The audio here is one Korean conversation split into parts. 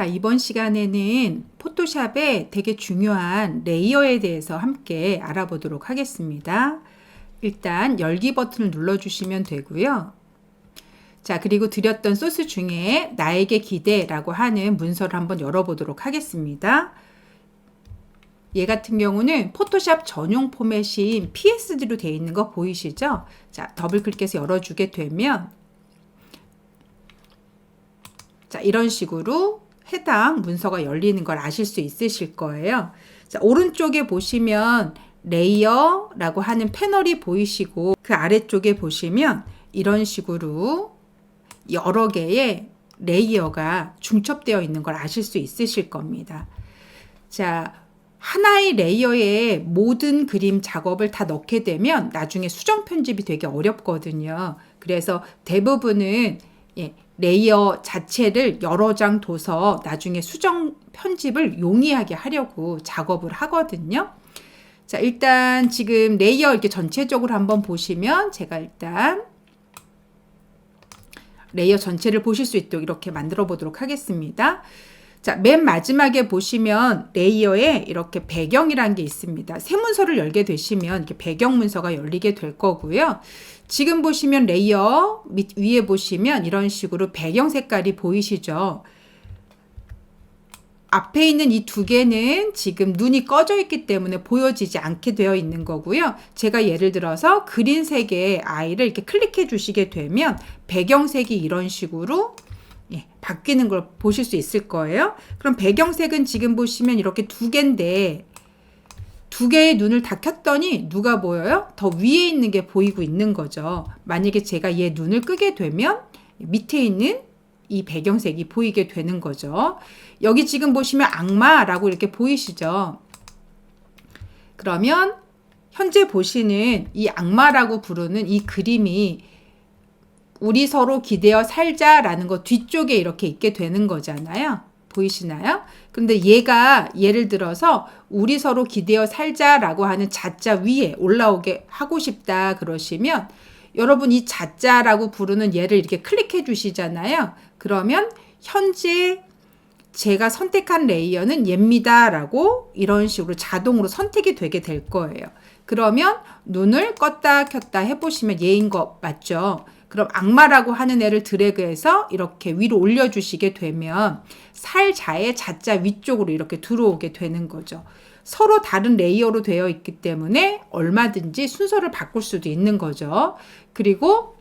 자, 이번 시간에는 포토샵의 되게 중요한 레이어에 대해서 함께 알아보도록 하겠습니다. 일단 열기 버튼을 눌러주시면 되고요. 자, 그리고 드렸던 소스 중에 나에게 기대라고 하는 문서를 한번 열어보도록 하겠습니다. 얘 같은 경우는 포토샵 전용 포맷인 PSD로 되어 있는 거 보이시죠? 자, 더블 클릭해서 열어주게 되면 자, 이런 식으로 해당 문서가 열리는 걸 아실 수 있으실 거예요. 자, 오른쪽에 보시면 레이어라고 하는 패널이 보이시고 그 아래쪽에 보시면 이런 식으로 여러 개의 레이어가 중첩되어 있는 걸 아실 수 있으실 겁니다. 자, 하나의 레이어에 모든 그림 작업을 다 넣게 되면 나중에 수정 편집이 되게 어렵거든요. 그래서 대부분은 레이어 자체를 여러 장 둬서 나중에 수정 편집을 용이하게 하려고 작업을 하거든요. 자, 일단 지금 레이어 이렇게 전체적으로 한번 보시면 제가 일단 레이어 전체를 보실 수 있도록 이렇게 만들어 보도록 하겠습니다. 자, 맨 마지막에 보시면 레이어에 이렇게 배경이라는 게 있습니다. 새 문서를 열게 되시면 이렇게 배경 문서가 열리게 될 거고요. 지금 보시면 레이어 위에 보시면 이런 식으로 배경 색깔이 보이시죠? 앞에 있는 이 두 개는 지금 눈이 꺼져 있기 때문에 보여지지 않게 되어 있는 거고요. 제가 예를 들어서 그린색의 아이를 이렇게 클릭해 주시게 되면 배경색이 이런 식으로 바뀌는 걸 보실 수 있을 거예요. 그럼 배경색은 지금 보시면 이렇게 두 개인데 두 개의 눈을 다 켰더니 누가 보여요? 더 위에 있는 게 보이고 있는 거죠. 만약에 제가 얘 눈을 끄게 되면 밑에 있는 이 배경색이 보이게 되는 거죠. 여기 지금 보시면 악마라고 이렇게 보이시죠? 그러면 현재 보시는 이 악마라고 부르는 이 그림이 우리 서로 기대어 살자라는 거 뒤쪽에 이렇게 있게 되는 거잖아요. 보이시나요? 근데 얘가 예를 들어서 우리 서로 기대어 살자라고 하는 자자 위에 올라오게 하고 싶다 그러시면 여러분 이 자자라고 부르는 얘를 이렇게 클릭해 주시잖아요. 그러면 현재 제가 선택한 레이어는 얘입니다 라고 이런 식으로 자동으로 선택이 되게 될 거예요. 그러면 눈을 껐다 켰다 해보시면 얘인 거 맞죠? 그럼 악마라고 하는 애를 드래그해서 이렇게 위로 올려주시게 되면 살자의 자자 위쪽으로 이렇게 들어오게 되는 거죠. 서로 다른 레이어로 되어 있기 때문에 얼마든지 순서를 바꿀 수도 있는 거죠. 그리고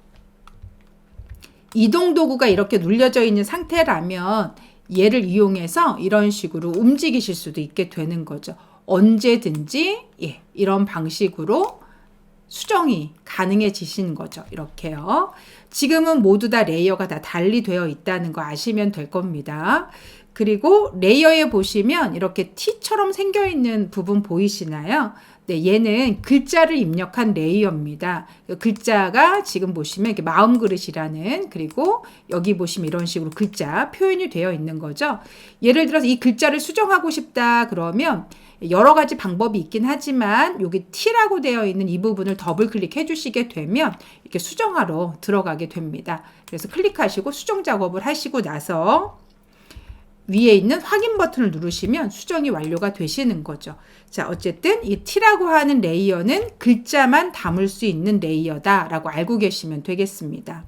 이동 도구가 이렇게 눌려져 있는 상태라면 얘를 이용해서 이런 식으로 움직이실 수도 있게 되는 거죠. 언제든지 이런 방식으로 수정이 가능해지시는 거죠. 이렇게요. 지금은 모두 다 레이어가 다 달리 되어 있다는 거 아시면 될 겁니다. 그리고 레이어에 보시면 이렇게 T처럼 생겨 있는 부분 보이시나요? 네, 얘는 글자를 입력한 레이어입니다. 글자가 지금 보시면 이렇게 마음 그릇이라는 그리고 여기 보시면 이런 식으로 글자 표현이 되어 있는 거죠. 예를 들어서 이 글자를 수정하고 싶다 그러면 여러 가지 방법이 있긴 하지만 여기 T라고 되어 있는 이 부분을 더블 클릭해 주시게 되면 이렇게 수정하러 들어가게 됩니다. 그래서 클릭하시고 수정 작업을 하시고 나서 위에 있는 확인 버튼을 누르시면 수정이 완료가 되시는 거죠. 자, 어쨌든 이 T라고 하는 레이어는 글자만 담을 수 있는 레이어다라고 알고 계시면 되겠습니다.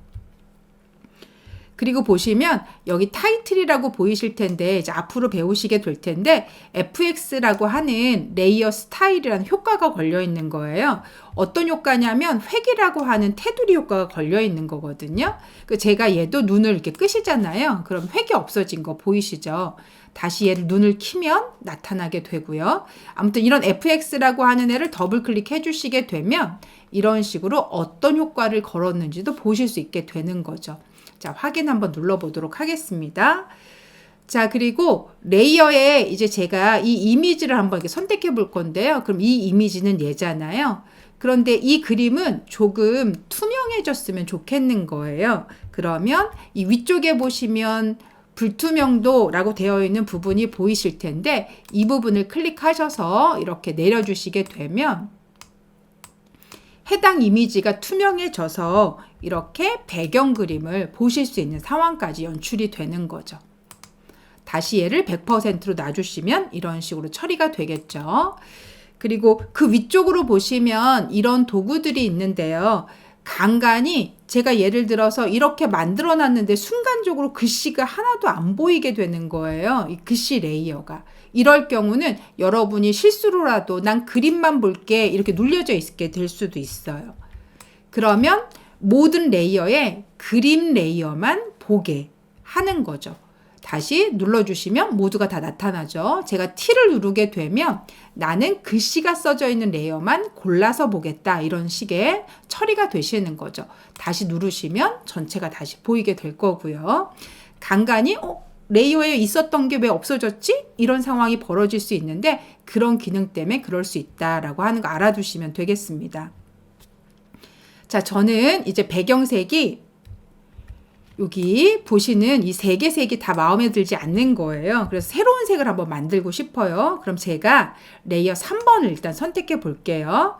그리고 보시면 여기 타이틀이라고 보이실 텐데 이제 앞으로 배우시게 될 텐데 FX라고 하는 레이어 스타일이라는 효과가 걸려 있는 거예요. 어떤 효과냐면 획이라고 하는 테두리 효과가 걸려 있는 거거든요. 제가 얘도 눈을 이렇게 끄시잖아요. 그럼 획이 없어진 거 보이시죠? 다시 얘를 눈을 키면 나타나게 되고요. 아무튼 이런 FX라고 하는 애를 더블 클릭해 주시게 되면 이런 식으로 어떤 효과를 걸었는지도 보실 수 있게 되는 거죠. 자, 확인 한번 눌러보도록 하겠습니다. 자, 그리고 레이어에 이제 제가 이 이미지를 한번 이렇게 선택해 볼 건데요. 그럼 이 이미지는 얘잖아요. 그런데 이 그림은 조금 투명해졌으면 좋겠는 거예요. 그러면 이 위쪽에 보시면 불투명도라고 되어 있는 부분이 보이실 텐데 이 부분을 클릭하셔서 이렇게 내려주시게 되면 해당 이미지가 투명해져서 이렇게 배경 그림을 보실 수 있는 상황까지 연출이 되는 거죠. 다시 얘를 100%로 놔주시면 이런 식으로 처리가 되겠죠. 그리고 그 위쪽으로 보시면 이런 도구들이 있는데요. 간간이 제가 예를 들어서 이렇게 만들어 놨는데 순간적으로 글씨가 하나도 안 보이게 되는 거예요. 이 글씨 레이어가. 이럴 경우는 여러분이 실수로라도 난 그림만 볼게 이렇게 눌려져 있게 될 수도 있어요. 그러면 모든 레이어에 그림 레이어만 보게 하는 거죠. 다시 눌러주시면 모두가 다 나타나죠. 제가 T를 누르게 되면 나는 글씨가 써져 있는 레이어만 골라서 보겠다. 이런 식의 처리가 되시는 거죠. 다시 누르시면 전체가 다시 보이게 될 거고요. 간간이 레이어에 있었던 게 왜 없어졌지? 이런 상황이 벌어질 수 있는데 그런 기능 때문에 그럴 수 있다라고 하는 거 알아두시면 되겠습니다. 자, 저는 이제 배경색이 여기 보시는 이 세 개 색이 다 마음에 들지 않는 거예요. 그래서 새로운 색을 한번 만들고 싶어요. 그럼 제가 레이어 3번을 일단 선택해 볼게요.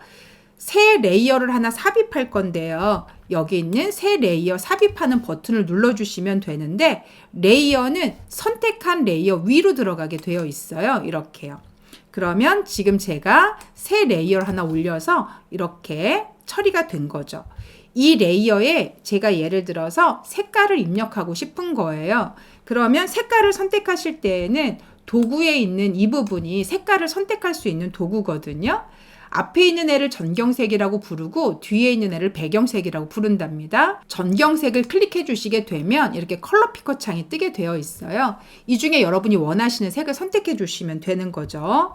새 레이어를 하나 삽입할 건데요. 여기 있는 새 레이어 삽입하는 버튼을 눌러주시면 되는데 레이어는 선택한 레이어 위로 들어가게 되어 있어요. 이렇게요. 그러면 지금 제가 새 레이어를 하나 올려서 이렇게 처리가 된 거죠. 이 레이어에 제가 예를 들어서 색깔을 입력하고 싶은 거예요. 그러면 색깔을 선택하실 때에는 도구에 있는 이 부분이 색깔을 선택할 수 있는 도구거든요. 앞에 있는 애를 전경색이라고 부르고 뒤에 있는 애를 배경색이라고 부른답니다. 전경색을 클릭해 주시게 되면 이렇게 컬러 피커 창이 뜨게 되어 있어요. 이 중에 여러분이 원하시는 색을 선택해 주시면 되는 거죠.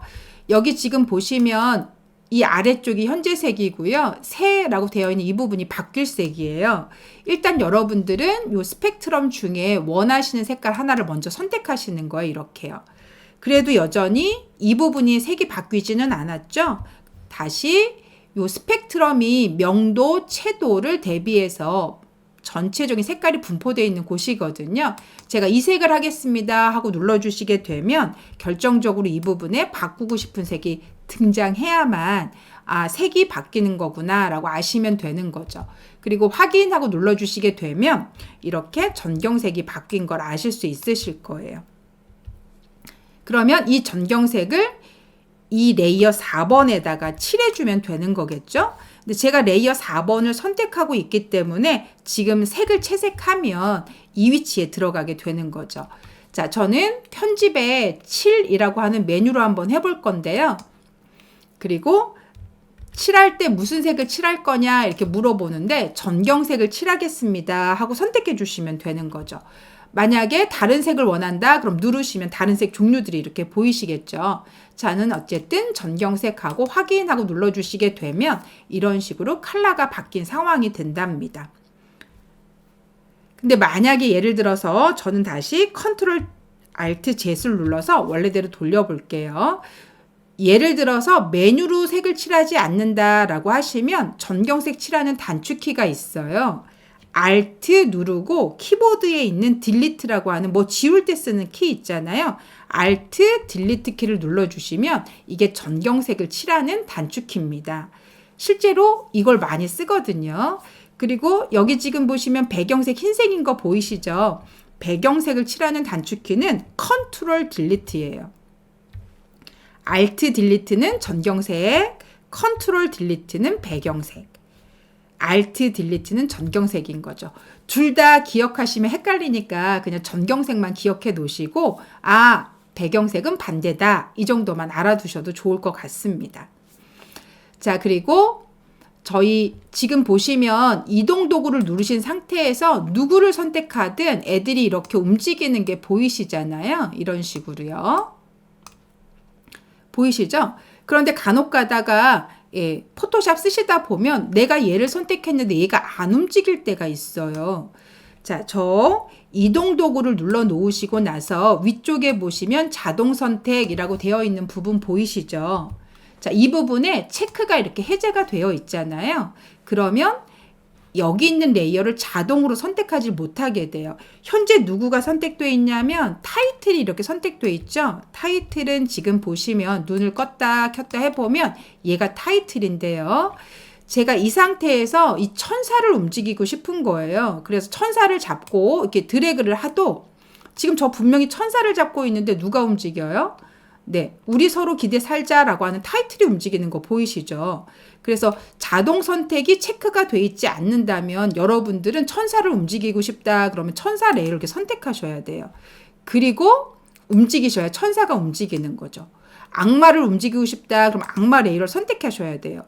여기 지금 보시면 이 아래쪽이 현재 색이고요. 새라고 되어 있는 이 부분이 바뀔 색이에요. 일단 여러분들은 이 스펙트럼 중에 원하시는 색깔 하나를 먼저 선택하시는 거예요. 이렇게요. 그래도 여전히 이 부분이 색이 바뀌지는 않았죠. 다시 이 스펙트럼이 명도, 채도를 대비해서 전체적인 색깔이 분포되어 있는 곳이거든요. 제가 이 색을 하겠습니다 하고 눌러주시게 되면 결정적으로 이 부분에 바꾸고 싶은 색이 등장해야만 색이 바뀌는 거구나 라고 아시면 되는 거죠. 그리고 확인하고 눌러주시게 되면 이렇게 전경색이 바뀐 걸 아실 수 있으실 거예요. 그러면 이 전경색을 이 레이어 4번에다가 칠해주면 되는 거겠죠? 근데 제가 레이어 4번을 선택하고 있기 때문에 지금 색을 채색하면 이 위치에 들어가게 되는 거죠. 자, 저는 편집에 7이라고 하는 메뉴로 한번 해볼 건데요. 그리고 칠할 때 무슨 색을 칠할 거냐 이렇게 물어보는데 전경색을 칠하겠습니다 하고 선택해 주시면 되는 거죠. 만약에 다른 색을 원한다 그럼 누르시면 다른 색 종류들이 이렇게 보이시겠죠. 저는 어쨌든 전경색하고 확인하고 눌러주시게 되면 이런 식으로 컬러가 바뀐 상황이 된답니다. 근데 만약에 예를 들어서 저는 다시 컨트롤 알트 Z를 눌러서 원래대로 돌려볼게요. 예를 들어서 메뉴로 색을 칠하지 않는다라고 하시면 전경색 칠하는 단축키가 있어요. Alt 누르고 키보드에 있는 Delete라고 하는 지울 때 쓰는 키 있잖아요. Alt, Delete 키를 눌러주시면 이게 전경색을 칠하는 단축키입니다. 실제로 이걸 많이 쓰거든요. 그리고 여기 지금 보시면 배경색 흰색인 거 보이시죠? 배경색을 칠하는 단축키는 Ctrl Delete예요. Alt Delete는 전경색, Ctrl Delete는 배경색. Alt Delete는 전경색인 거죠. 둘 다 기억하시면 헷갈리니까 그냥 전경색만 기억해 놓으시고 배경색은 반대다. 이 정도만 알아두셔도 좋을 것 같습니다. 자, 그리고 저희 지금 보시면 이동 도구를 누르신 상태에서 누구를 선택하든 애들이 이렇게 움직이는 게 보이시잖아요. 이런 식으로요. 보이시죠? 그런데 간혹 가다가 포토샵 쓰시다 보면 내가 얘를 선택했는데 얘가 안 움직일 때가 있어요. 자, 저 이동 도구를 눌러 놓으시고 나서 위쪽에 보시면 자동 선택이라고 되어 있는 부분 보이시죠? 자, 이 부분에 체크가 이렇게 해제가 되어 있잖아요. 그러면 여기 있는 레이어를 자동으로 선택하지 못하게 돼요. 현재 누구가 선택되어 있냐면 타이틀이 이렇게 선택되어 있죠. 타이틀은 지금 보시면 눈을 껐다 켰다 해보면 얘가 타이틀인데요. 제가 이 상태에서 이 천사를 움직이고 싶은 거예요. 그래서 천사를 잡고 이렇게 드래그를 하도 지금 저 분명히 천사를 잡고 있는데 누가 움직여요? 네, 우리 서로 기대 살자라고 하는 타이틀이 움직이는 거 보이시죠? 그래서 자동 선택이 체크가 돼 있지 않는다면 여러분들은 천사를 움직이고 싶다 그러면 천사 레이어를 이렇게 선택하셔야 돼요. 그리고 움직이셔야 천사가 움직이는 거죠. 악마를 움직이고 싶다 그러면 악마 레이어를 선택하셔야 돼요.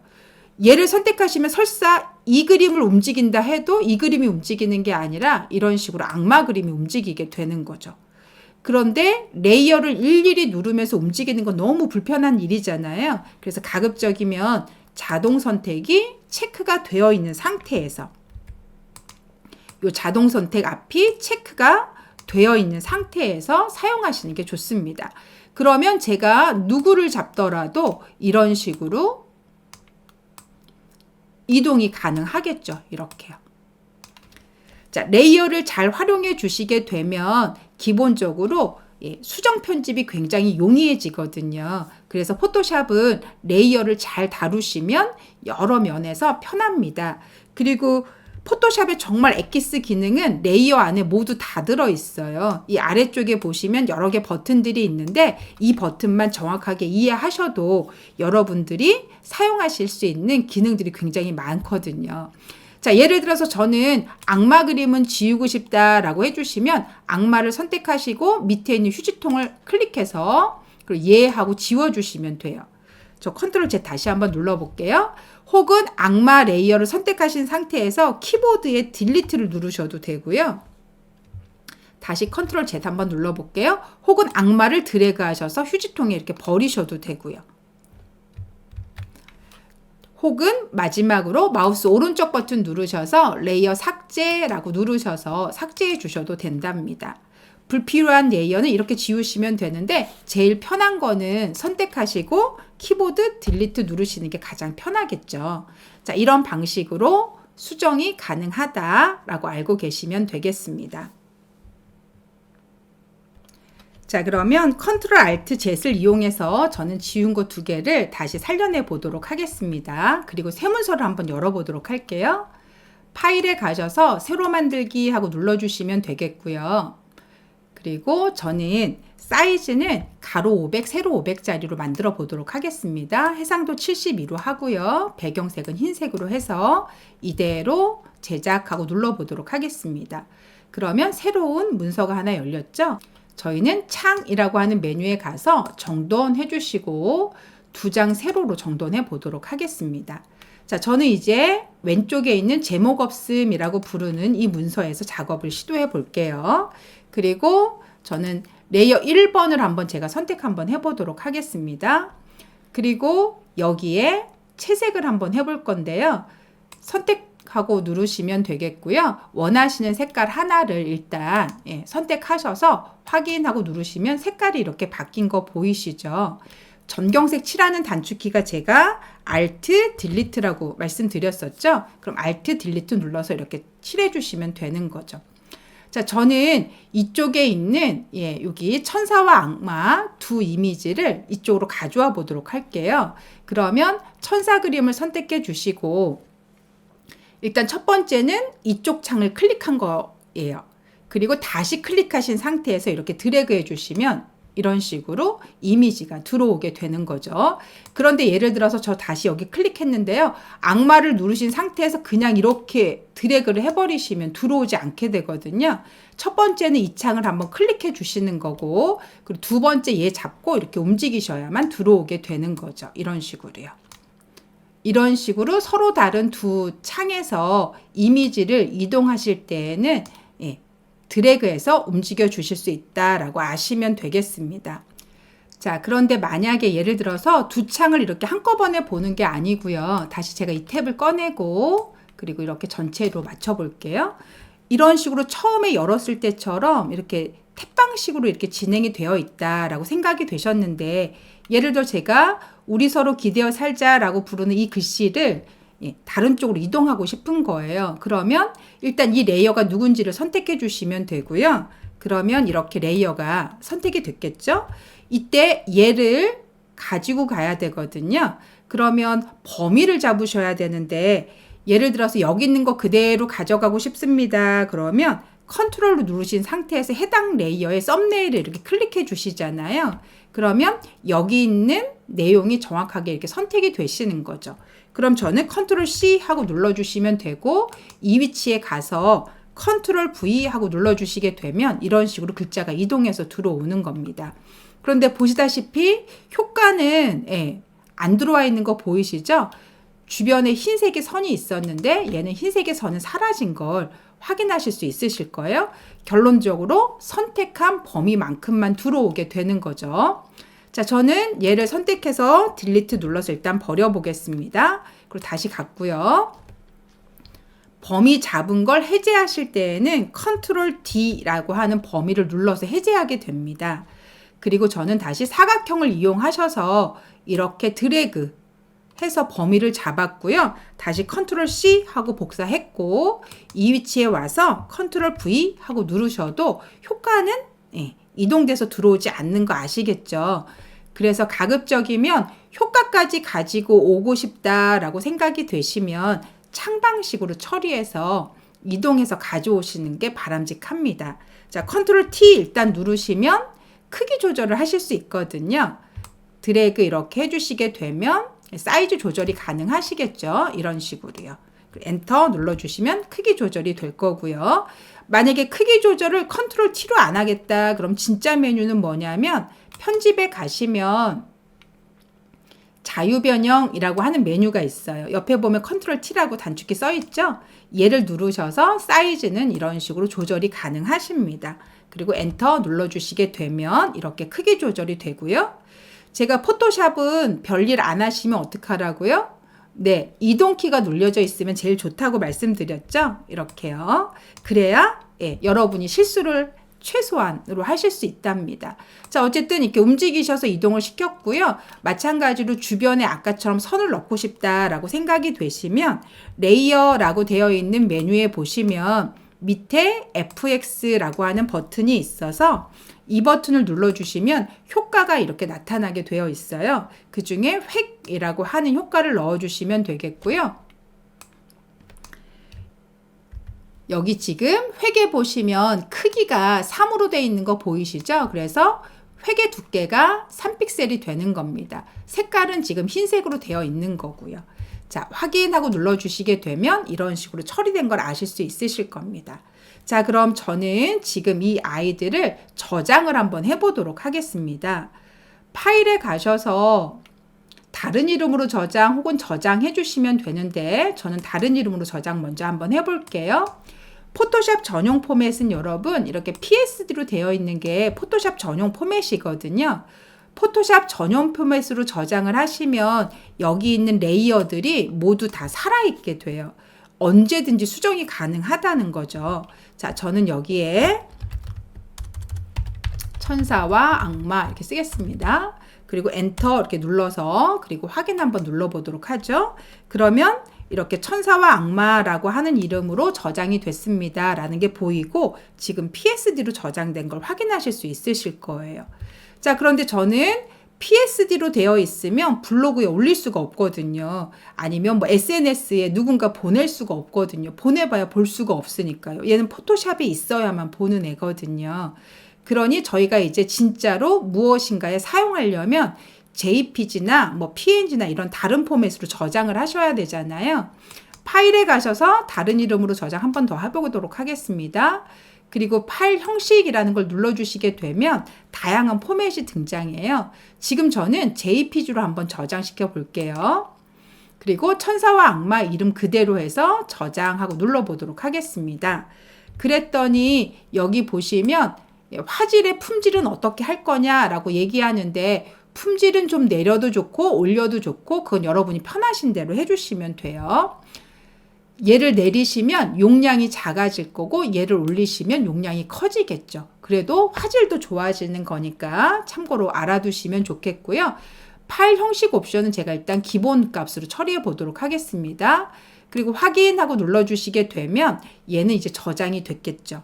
얘를 선택하시면 설사 이 그림을 움직인다 해도 이 그림이 움직이는 게 아니라 이런 식으로 악마 그림이 움직이게 되는 거죠. 그런데 레이어를 일일이 누르면서 움직이는 건 너무 불편한 일이잖아요. 그래서 가급적이면 자동 선택이 체크가 되어 있는 상태에서 이 자동 선택 앞이 체크가 되어 있는 상태에서 사용하시는 게 좋습니다. 그러면 제가 누구를 잡더라도 이런 식으로 이동이 가능하겠죠. 이렇게요. 자, 레이어를 잘 활용해 주시게 되면 기본적으로 수정 편집이 굉장히 용이해지거든요. 그래서 포토샵은 레이어를 잘 다루시면 여러 면에서 편합니다. 그리고 포토샵의 정말 엑기스 기능은 레이어 안에 모두 다 들어있어요. 이 아래쪽에 보시면 여러 개 버튼들이 있는데 이 버튼만 정확하게 이해하셔도 여러분들이 사용하실 수 있는 기능들이 굉장히 많거든요. 자, 예를 들어서 저는 악마 그림은 지우고 싶다라고 해주시면 악마를 선택하시고 밑에 있는 휴지통을 클릭해서 그리고 예하고 지워주시면 돼요. 저 컨트롤 Z 다시 한번 눌러볼게요. 혹은 악마 레이어를 선택하신 상태에서 키보드에 딜리트를 누르셔도 되고요. 다시 컨트롤 Z 한번 눌러볼게요. 혹은 악마를 드래그 하셔서 휴지통에 이렇게 버리셔도 되고요. 혹은 마지막으로 마우스 오른쪽 버튼 누르셔서 레이어 삭제라고 누르셔서 삭제해 주셔도 된답니다. 불필요한 레이어는 이렇게 지우시면 되는데 제일 편한 거는 선택하시고 키보드 딜리트 누르시는 게 가장 편하겠죠. 자, 이런 방식으로 수정이 가능하다라고 알고 계시면 되겠습니다. 자, 그러면 컨트롤 알트 Z를 이용해서 저는 지운 거 2개를 다시 살려내 보도록 하겠습니다. 그리고 새 문서를 한번 열어보도록 할게요. 파일에 가셔서 새로 만들기 하고 눌러주시면 되겠고요. 그리고 저는 사이즈는 가로 500, 세로 500짜리로 만들어 보도록 하겠습니다. 해상도 72로 하고요. 배경색은 흰색으로 해서 이대로 제작하고 눌러보도록 하겠습니다. 그러면 새로운 문서가 하나 열렸죠? 저희는 창이라고 하는 메뉴에 가서 정돈해 주시고 2장 세로로 정돈해 보도록 하겠습니다. 자, 저는 이제 왼쪽에 있는 제목 없음이라고 부르는 이 문서에서 작업을 시도해 볼게요. 그리고 저는 레이어 1번을 한번 제가 선택 한번 해보도록 하겠습니다. 그리고 여기에 채색을 한번 해볼 건데요. 선택하고 누르시면 되겠고요. 원하시는 색깔 하나를 일단 선택하셔서 확인하고 누르시면 색깔이 이렇게 바뀐 거 보이시죠? 전경색 칠하는 단축키가 제가 Alt Delete라고 말씀드렸었죠? 그럼 Alt Delete 눌러서 이렇게 칠해 주시면 되는 거죠. 자, 저는 이쪽에 있는 여기 천사와 악마 2 이미지를 이쪽으로 가져와 보도록 할게요. 그러면 천사 그림을 선택해 주시고 일단 첫 번째는 이쪽 창을 클릭한 거예요. 그리고 다시 클릭하신 상태에서 이렇게 드래그 해 주시면 이런 식으로 이미지가 들어오게 되는 거죠. 그런데 예를 들어서 저 다시 여기 클릭했는데요. 악마를 누르신 상태에서 그냥 이렇게 드래그를 해버리시면 들어오지 않게 되거든요. 첫 번째는 이 창을 한번 클릭해 주시는 거고 그리고 두 번째 얘 잡고 이렇게 움직이셔야만 들어오게 되는 거죠. 이런 식으로요. 이런 식으로 서로 다른 2 창에서 이미지를 이동하실 때에는 드래그해서 움직여 주실 수 있다라고 아시면 되겠습니다. 자, 그런데 만약에 예를 들어서 2 창을 이렇게 한꺼번에 보는 게 아니고요. 다시 제가 이 탭을 꺼내고 그리고 이렇게 전체로 맞춰 볼게요. 이런 식으로 처음에 열었을 때처럼 이렇게 탭 방식으로 이렇게 진행이 되어 있다라고 생각이 되셨는데 예를 들어 제가 우리 서로 기대어 살자라고 부르는 이 글씨를 다른 쪽으로 이동하고 싶은 거예요. 그러면 일단 이 레이어가 누군지를 선택해 주시면 되고요. 그러면 이렇게 레이어가 선택이 됐겠죠? 이때 얘를 가지고 가야 되거든요. 그러면 범위를 잡으셔야 되는데 예를 들어서 여기 있는 거 그대로 가져가고 싶습니다. 그러면 컨트롤을 누르신 상태에서 해당 레이어의 썸네일을 이렇게 클릭해 주시잖아요. 그러면 여기 있는 내용이 정확하게 이렇게 선택이 되시는 거죠. 그럼 저는 컨트롤 C 하고 눌러주시면 되고, 이 위치에 가서 컨트롤 V 하고 눌러주시게 되면 이런 식으로 글자가 이동해서 들어오는 겁니다. 그런데 보시다시피 효과는 안 들어와 있는 거 보이시죠? 주변에 흰색의 선이 있었는데 얘는 흰색의 선은 사라진 걸 확인하실 수 있으실 거예요. 결론적으로 선택한 범위만큼만 들어오게 되는 거죠. 자, 저는 얘를 선택해서 딜리트 눌러서 일단 버려보겠습니다. 그리고 다시 갔고요. 범위 잡은 걸 해제하실 때에는 컨트롤 D라고 하는 범위를 눌러서 해제하게 됩니다. 그리고 저는 다시 사각형을 이용하셔서 이렇게 드래그 해서 범위를 잡았고요. 다시 컨트롤 C 하고 복사했고, 이 위치에 와서 컨트롤 V 하고 누르셔도 효과는 이동돼서 들어오지 않는 거 아시겠죠? 그래서 가급적이면 효과까지 가지고 오고 싶다라고 생각이 되시면 창방식으로 처리해서 이동해서 가져오시는 게 바람직합니다. 자, 컨트롤 T 일단 누르시면 크기 조절을 하실 수 있거든요. 드래그 이렇게 해주시게 되면 사이즈 조절이 가능하시겠죠. 이런 식으로요. 엔터 눌러주시면 크기 조절이 될 거고요. 만약에 크기 조절을 컨트롤 T로 안 하겠다. 그럼 진짜 메뉴는 뭐냐면 편집에 가시면 자유변형이라고 하는 메뉴가 있어요. 옆에 보면 컨트롤 T라고 단축키 써 있죠. 얘를 누르셔서 사이즈는 이런 식으로 조절이 가능하십니다. 그리고 엔터 눌러주시게 되면 이렇게 크기 조절이 되고요. 제가 포토샵은 별일 안 하시면 어떡하라고요? 네, 이동키가 눌려져 있으면 제일 좋다고 말씀드렸죠? 이렇게요. 그래야 여러분이 실수를 최소한으로 하실 수 있답니다. 자, 어쨌든 이렇게 움직이셔서 이동을 시켰고요. 마찬가지로 주변에 아까처럼 선을 넣고 싶다라고 생각이 되시면 레이어라고 되어 있는 메뉴에 보시면 밑에 FX라고 하는 버튼이 있어서 이 버튼을 눌러주시면 효과가 이렇게 나타나게 되어 있어요. 그 중에 획이라고 하는 효과를 넣어주시면 되겠고요. 여기 지금 획에 보시면 크기가 3으로 되어 있는 거 보이시죠? 그래서 획의 두께가 3픽셀이 되는 겁니다. 색깔은 지금 흰색으로 되어 있는 거고요. 자, 확인하고 눌러주시게 되면 이런 식으로 처리된 걸 아실 수 있으실 겁니다. 자, 그럼 저는 지금 이 아이들을 저장을 한번 해보도록 하겠습니다. 파일에 가셔서 다른 이름으로 저장 혹은 저장해 주시면 되는데 저는 다른 이름으로 저장 먼저 한번 해볼게요. 포토샵 전용 포맷은 여러분 이렇게 PSD로 되어 있는 게 포토샵 전용 포맷이거든요. 포토샵 전용 포맷으로 저장을 하시면 여기 있는 레이어들이 모두 다 살아있게 돼요. 언제든지 수정이 가능하다는 거죠. 자, 저는 여기에 천사와 악마 이렇게 쓰겠습니다. 그리고 엔터 이렇게 눌러서 그리고 확인 한번 눌러보도록 하죠. 그러면 이렇게 천사와 악마라고 하는 이름으로 저장이 됐습니다. 라는 게 보이고 지금 PSD로 저장된 걸 확인하실 수 있으실 거예요. 자, 그런데 저는 PSD로 되어 있으면 블로그에 올릴 수가 없거든요. 아니면 뭐 SNS에 누군가 보낼 수가 없거든요. 보내봐야 볼 수가 없으니까요. 얘는 포토샵이 있어야만 보는 애거든요. 그러니 저희가 이제 진짜로 무엇인가에 사용하려면 JPG나 뭐 PNG나 이런 다른 포맷으로 저장을 하셔야 되잖아요. 파일에 가셔서 다른 이름으로 저장 한 번 더 해보도록 하겠습니다. 그리고 파일 형식이라는 걸 눌러주시게 되면 다양한 포맷이 등장해요. 지금 저는 JPG로 한번 저장시켜 볼게요. 그리고 천사와 악마 이름 그대로 해서 저장하고 눌러보도록 하겠습니다. 그랬더니 여기 보시면 화질의 품질은 어떻게 할 거냐라고 얘기하는데 품질은 좀 내려도 좋고 올려도 좋고 그건 여러분이 편하신 대로 해주시면 돼요. 얘를 내리시면 용량이 작아질 거고 얘를 올리시면 용량이 커지겠죠. 그래도 화질도 좋아지는 거니까 참고로 알아두시면 좋겠고요. 파일 형식 옵션은 제가 일단 기본 값으로 처리해 보도록 하겠습니다. 그리고 확인하고 눌러주시게 되면 얘는 이제 저장이 됐겠죠.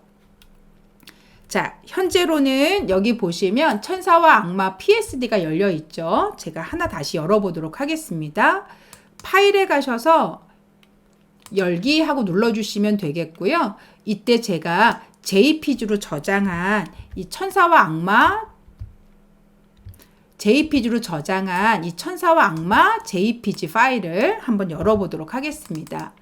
자, 현재로는 여기 보시면 천사와 악마 PSD가 열려 있죠. 제가 하나 다시 열어보도록 하겠습니다. 파일에 가셔서 열기 하고 눌러주시면 되겠고요. 이때 제가 JPG로 저장한 이 천사와 악마 JPG 파일을 한번 열어보도록 하겠습니다.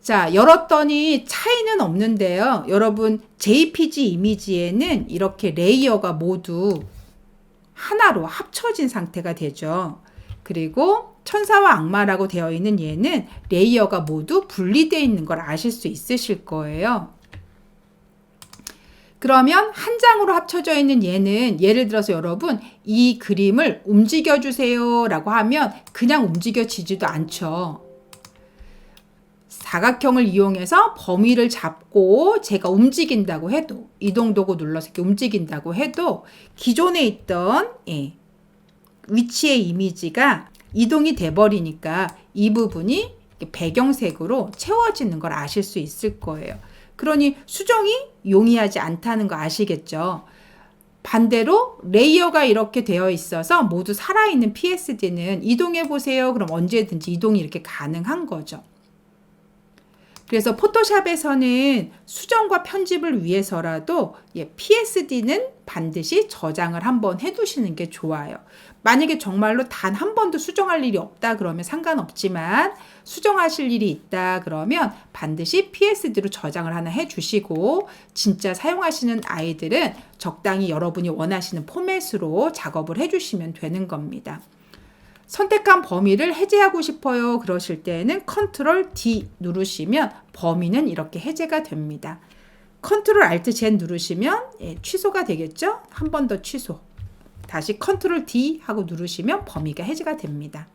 자, 열었더니 차이는 없는데요. 여러분, JPG 이미지에는 이렇게 레이어가 모두 하나로 합쳐진 상태가 되죠. 그리고 천사와 악마라고 되어 있는 얘는 레이어가 모두 분리되어 있는 걸 아실 수 있으실 거예요. 그러면 한 장으로 합쳐져 있는 얘는 예를 들어서 여러분 이 그림을 움직여 주세요 라고 하면 그냥 움직여지지도 않죠. 사각형을 이용해서 범위를 잡고 제가 움직인다고 해도 이동도구 눌러서 이렇게 움직인다고 해도 기존에 있던 위치의 이미지가 이동이 돼 버리니까 이 부분이 배경색으로 채워지는 걸 아실 수 있을 거예요. 그러니 수정이 용이하지 않다는 거 아시겠죠? 반대로 레이어가 이렇게 되어 있어서 모두 살아있는 PSD는 이동해 보세요. 그럼 언제든지 이동이 이렇게 가능한 거죠. 그래서 포토샵에서는 수정과 편집을 위해서라도 PSD는 반드시 저장을 한번 해두시는 게 좋아요. 만약에 정말로 단 한 번도 수정할 일이 없다 그러면 상관없지만 수정하실 일이 있다 그러면 반드시 PSD로 저장을 하나 해주시고 진짜 사용하시는 아이들은 적당히 여러분이 원하시는 포맷으로 작업을 해주시면 되는 겁니다. 선택한 범위를 해제하고 싶어요 그러실 때는 컨트롤 D 누르시면 범위는 이렇게 해제가 됩니다. 컨트롤 알트 Z 누르시면 취소가 되겠죠? 한 번 더 취소. 다시 컨트롤 D 하고 누르시면 범위가 해제가 됩니다.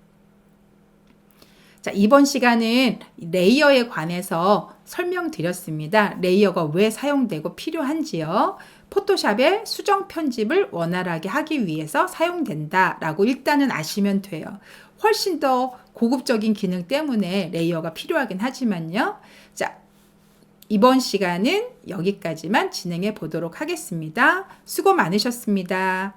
자, 이번 시간은 레이어에 관해서 설명드렸습니다. 레이어가 왜 사용되고 필요한지요. 포토샵의 수정 편집을 원활하게 하기 위해서 사용된다라고 일단은 아시면 돼요. 훨씬 더 고급적인 기능 때문에 레이어가 필요하긴 하지만요. 자, 이번 시간은 여기까지만 진행해 보도록 하겠습니다. 수고 많으셨습니다.